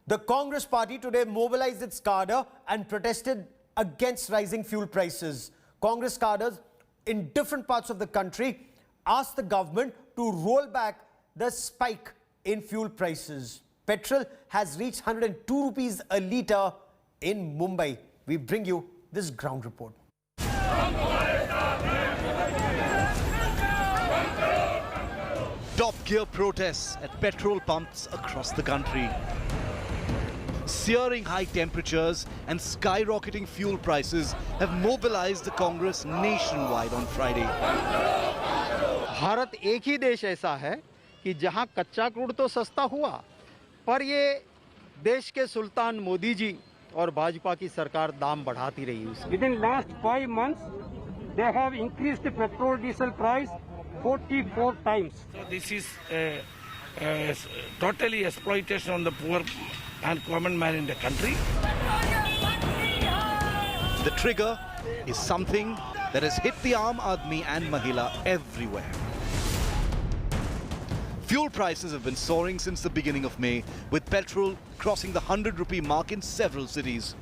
The Congress party today mobilized its cadre and protested against rising fuel prices. Congress cadres in different parts of the country asked the government to roll back the spike in fuel prices. Petrol has reached 102 rupees a litre in Mumbai. We bring you this ground report. Top gear protests at petrol pumps across the country. Searing high temperatures and skyrocketing fuel prices have mobilized the Congress nationwide on Friday. Bharat एक ही देश ऐसा है कि जहां कच्चा crude तो सस्ता हुआ, पर ये देश के सुल्तान मोदी जी और भाजपा की सरकार दाम बढ़ाती रही उसके। Within last 5 months, they have increased the petrol diesel price 44 times. So this is totally exploitation on the poor and common man in the country. The trigger is something that has hit the Aam Aadmi and Mahila everywhere. Fuel prices have been soaring since the beginning of May, with petrol crossing the 100 rupee mark in several cities.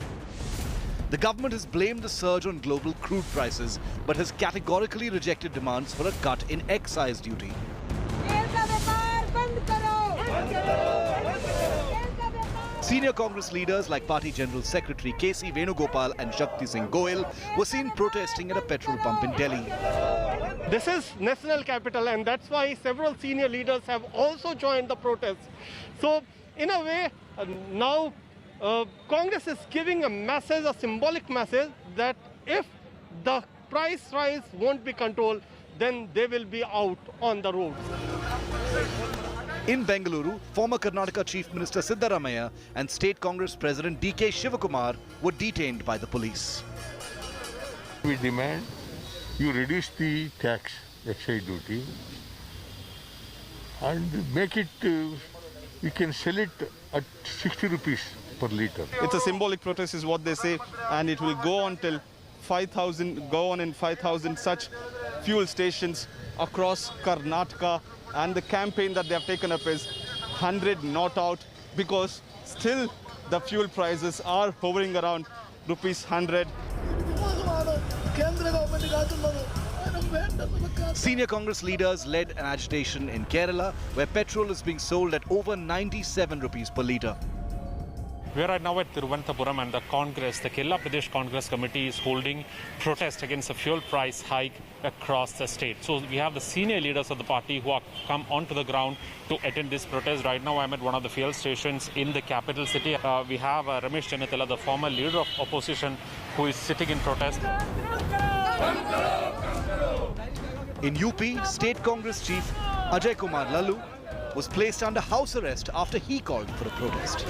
The government has blamed the surge on global crude prices, but has categorically rejected demands for a cut in excise duty. Senior Congress leaders like Party General Secretary K.C. Venugopal and Shakti Singh Goyal were seen protesting at a petrol pump in Delhi. This is national capital, and that's why several senior leaders have also joined the protest. So, in a way, now Congress is giving a message, a symbolic message, that if the price rise won't be controlled, then they will be out on the roads. In Bengaluru, former Karnataka Chief Minister Siddaramaiah and State Congress President D.K. Shivakumar were detained by the police. We demand you reduce the tax, excise duty, and make it, we can sell it at 60 rupees per litre. It's a symbolic protest is what they say, and it will go on till 5,000 such fuel stations across Karnataka, and the campaign that they have taken up is 100 not out, because still the fuel prices are hovering around rupees 100. Senior Congress leaders led an agitation in Kerala, where petrol is being sold at over 97 rupees per litre. We are right now at Thiruvananthapuram, and the Congress, the Kerala Pradesh Congress Committee, is holding protest against the fuel price hike across the state. So we have the senior leaders of the party who have come onto the ground to attend this protest. Right now I'm at one of the fuel stations in the capital city. We have Ramesh Chennathala, the former leader of opposition, who is sitting in protest. In UP, State Congress Chief Ajay Kumar Lalu was placed under house arrest after he called for a protest.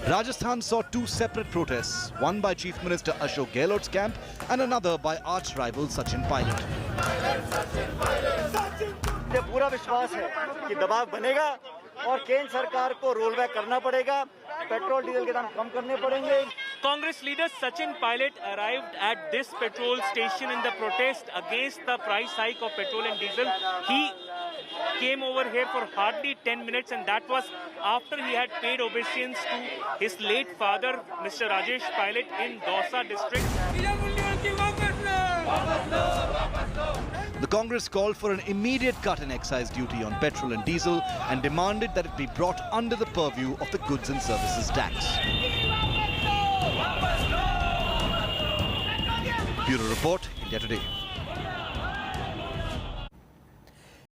Rajasthan saw two separate protests, one by Chief Minister Ashok Gehlot's camp and another by arch-rival Sachin Pilot. मुझे पूरा विश्वास है कि दबाव बनेगा और केंद्र सरकार को रोल बैक करना पड़ेगा, पेट्रोल डीजल के दाम कम करने पड़ेंगे. Congress leader Sachin Pilot arrived at this petrol station in the protest against the price hike of petrol and diesel. He came over here for hardly 10 minutes, and that was after he had paid obeisance to his late father, Mr. Rajesh Pilot, in Dausa district. The Congress called for an immediate cut in excise duty on petrol and diesel and demanded that it be brought under the purview of the Goods and Services Tax. Bureau Report, India Today.